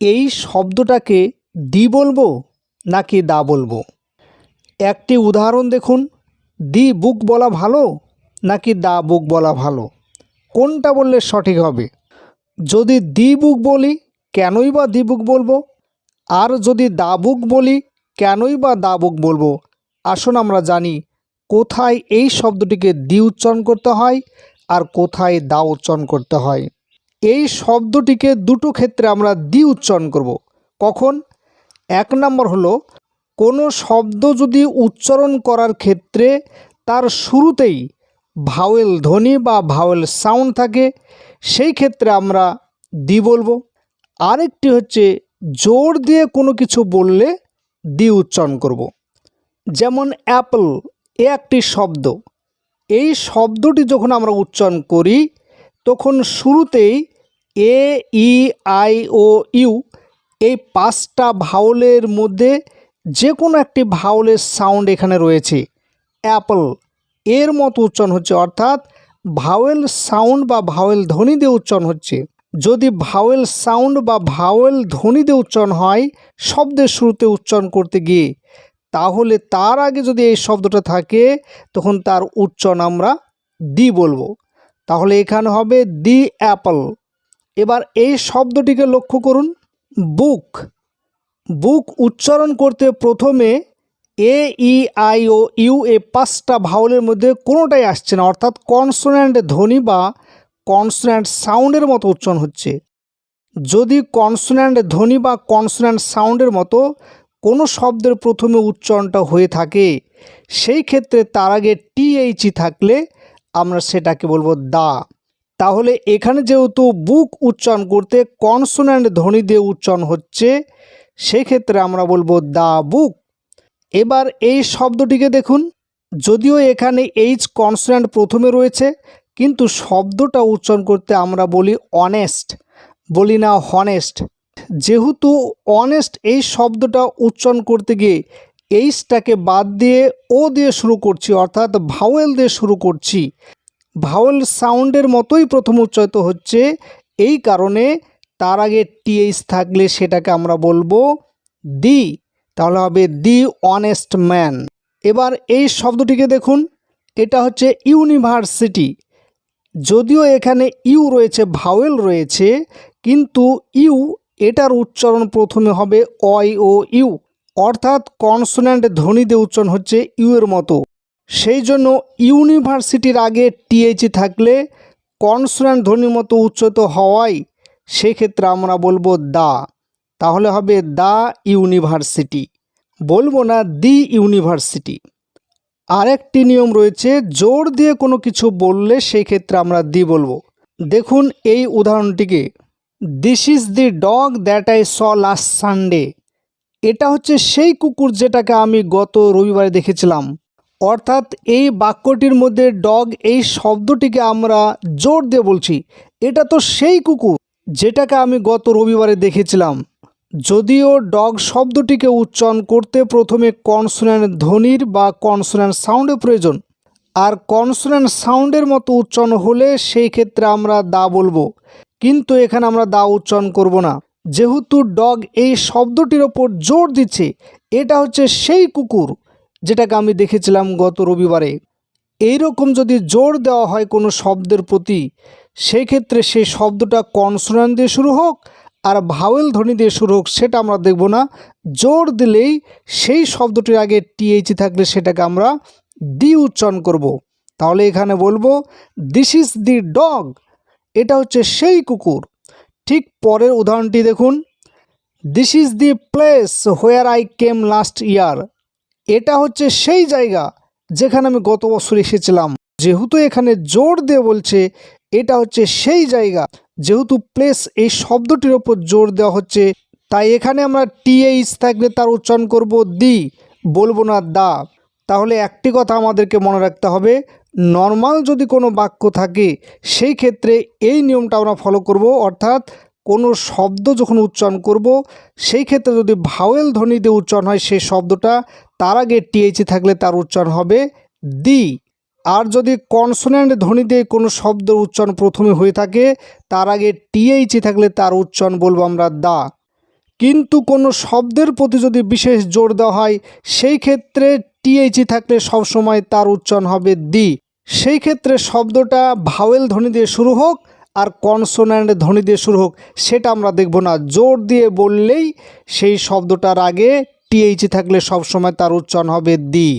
এই শব্দটাকে দি বলবো নাকি দা বলবো? একটি উদাহরণ দেখুন, দি বুক বলা ভালো নাকি দা বুক বলা ভালো? কোনটা বললে সঠিক হবে? যদি দি বুক বলি কেনই বা দি বুক বলবো, আর যদি দা বুক বলি কেনই বা দা বুক বলবো? আসুন আমরা জানি কোথায় এই শব্দটিকে দি উচ্চারণ করতে হয় আর কোথায় দা উচ্চারণ করতে হয়। এই শব্দটিকে দুটো ক্ষেত্রে আমরা দি উচ্চারণ করব। কখন? এক নম্বর হলো, কোনো শব্দ যদি উচ্চারণ করার ক্ষেত্রে তার শুরুতেই ভাওয়েল ধ্বনি বা ভাওয়েল সাউন্ড থাকে, সেই ক্ষেত্রে আমরা দি বলবো। আরেকটি হচ্ছে জোর দিয়ে কোনো কিছু বললে দি উচ্চারণ করব। যেমন অ্যাপল, এ একটি শব্দ। এই শব্দটি যখন আমরা উচ্চারণ করি তখন শুরুতেই এ, ই, আই, ও, ইউ এই 5টা ভাওয়েলের মধ্যে যে কোনো একটি ভাওয়েলের সাউন্ড এখানে রয়েছে। অ্যাপল এর মতো উচ্চারণ হচ্ছে, অর্থাৎ ভাওয়েল সাউন্ড বা ভাওয়েল ধ্বনি দিয়ে উচ্চারণ হচ্ছে। যদি ভাওয়েল সাউন্ড বা ভাওয়েল ধ্বনি দিয়ে উচ্চারণ হয় শব্দের শুরুতে উচ্চারণ করতে গিয়ে, তাহলে তার আগে যদি এই শব্দটা থাকে তখন তার উচ্চারণ আমরা দি বলবো। তাহলে এখানে হবে দি অ্যাপল। এবার এই শব্দটিকে লক্ষ্য করুন, বুক। বুক উচ্চারণ করতে প্রথমে এ, ই, আই, ও, ইউ এই 5টা ভাওয়েলের মধ্যে কোনোটাই আসছে না, অর্থাৎ কনসোন্যান্ট ধ্বনি বা কনসোন্যান্ট সাউন্ডের মতো উচ্চারণ হচ্ছে। যদি কনসোন্যান্ট ধ্বনি বা কনসোন্যান্ট সাউন্ডের মতো কোনো শব্দের প্রথমে উচ্চারণটা হয়ে থাকে, সেই ক্ষেত্রে তার আগে টিএইচই থাকলে আমরা সেটাকে বলবো দা। তাহলে এখানে যেহেতু বুক উচ্চারণ করতে কনসোন্যান্ট ধ্বনি দিয়ে উচ্চারণ হচ্ছে, সেই ক্ষেত্রে আমরা বলবো দা বুক। এবার এই শব্দটিকে দেখুন, যদিও এখানে এইচ কনসোন্যান্ট প্রথমে রয়েছে, কিন্তু শব্দটা উচ্চারণ করতে আমরা বলি অনেস্ট, বলি না হনেস্ট। যেহেতু অনেস্ট এই শব্দটা উচ্চারণ করতে গিয়ে এইচটাকে বাদ দিয়ে ও দিয়ে শুরু করছি, অর্থাৎ ভাওয়েল দিয়ে শুরু করছি, ভাওয়েল সাউন্ডের মতোই প্রথম উচ্চারিত হচ্ছে, এই কারণে তার আগে টিএইচ থাকলে সেটাকে আমরা বলবো দি। তাহলে হবে দি অনেস্ট ম্যান। এবার এই শব্দটিকে দেখুন, এটা হচ্ছে ইউনিভার্সিটি। যদিও এখানে ইউ রয়েছে, ভাওয়েল রয়েছে, কিন্তু ইউ এটার উচ্চারণ প্রথমে হবে অই ও ইউ, অর্থাৎ কনসোন্যান্ট ধ্বনি দিয়ে উচ্চারণ হচ্ছে ইউ এর মতো। সেই জন্য ইউনিভার্সিটির আগে টিএইচ থাকলে কনসোন্যান্ট ধ্বনির মতো উচ্চারিত হওয়ায় সেক্ষেত্রে আমরা বলবো দা। তাহলে হবে দা ইউনিভার্সিটি, বলবো না দি ইউনিভার্সিটি। আরেকটি নিয়ম রয়েছে, জোর দিয়ে কোনো কিছু বললে সেই ক্ষেত্রে আমরা দি বলবো। দেখুন এই উদাহরণটিকে, this is the dog that I saw last Sunday. এটা হচ্ছে সেই কুকুর যেটাকে আমি গত রবিবারে দেখেছিলাম। অর্থাৎ এই বাক্যটির মধ্যে ডগ এই শব্দটিকে আমরা জোর দিয়ে বলছি, এটা তো সেই কুকুর যেটাকে আমি গত রবিবারে দেখেছিলাম। যদিও ডগ শব্দটিকে উচ্চারণ করতে প্রথমে কনসোন্যান্ট ধ্বনির বা কনসোন্যান্ট সাউন্ডের প্রয়োজন, আর কনসোন্যান্ট সাউন্ডের মতো উচ্চারণ হলে সেই ক্ষেত্রে আমরা দা বলবো, কিন্তু এখানে আমরা দা উচ্চারণ করব না। যেহেতু ডগ এই শব্দটির ওপর জোর দিচ্ছে, এটা হচ্ছে সেই কুকুর যেটাকে আমি দেখেছিলাম গত রবিবারে। এইরকম যদি জোর দেওয়া হয় কোনো শব্দের প্রতি, সেই ক্ষেত্রে সেই শব্দটা কনসোন্যান্ট দিয়ে শুরু হোক আর ভাওয়েল ধ্বনি দিয়ে শুরু হোক সেটা আমরা দেখব না। জোর দিলেই সেই শব্দটির আগে টিএইচ থাকলে সেটাকে আমরা দি উচ্চারণ করব। তাহলে এখানে বলবো দিস ইজ দি ডগ, এটা হচ্ছে সেই কুকুর। ঠিক পরের উদাহরণটি দেখুন, this is the place where I came last year. এটা হচ্ছে সেই জায়গা যেখানে আমি গত বছর এসেছিলাম। যেহেতু এখানে জোর দিয়ে বলছে, এটা হচ্ছে সেই জায়গা, যেহেতু প্লেস এই শব্দটির ওপর জোর দেওয়া হচ্ছে, তাই এখানে আমরা টিএইচ থাকলে তার উচ্চারণ করব দি, বলবো না দা। তাহলে একটি কথা আমাদেরকে মনে রাখতে হবে, নর্মাল যদি কোনো বাক্য থাকে সেই ক্ষেত্রে এই নিয়মটা আমরা ফলো করব, অর্থাৎ কোনো শব্দ যখন উচ্চারণ করব সেই ক্ষেত্রে যদি ভাওয়েল ধ্বনি দিয়ে উচ্চারণ হয় সেই শব্দটা, তার আগে টিএইচ থাকলে তার উচ্চারণ হবে দি। আর যদি কনসোন্যান্ট ধ্বনি দিয়ে কোনো শব্দের উচ্চারণ প্রথমে হয়ে থাকে, তার আগে টিএইচ থাকলে তার উচ্চারণ বলবো আমরা দা। কিন্তু কোনো শব্দের প্রতি যদি বিশেষ জোর দেওয়া হয় সেই ক্ষেত্রে টিএইচই থাকলে সবসময় তার উচ্চারণ হবে দি। সেই ক্ষেত্রে শব্দটা ভাওয়েল ধ্বনি দিয়ে শুরু হোক আর কনসোন্যান্ট ধ্বনি দিয়ে শুরু হোক সেটা আমরা দেখব না, জোর দিয়ে বললেই সেই শব্দটার আগে টিএইচই থাকলে সবসময় তার উচ্চারণ হবে দি।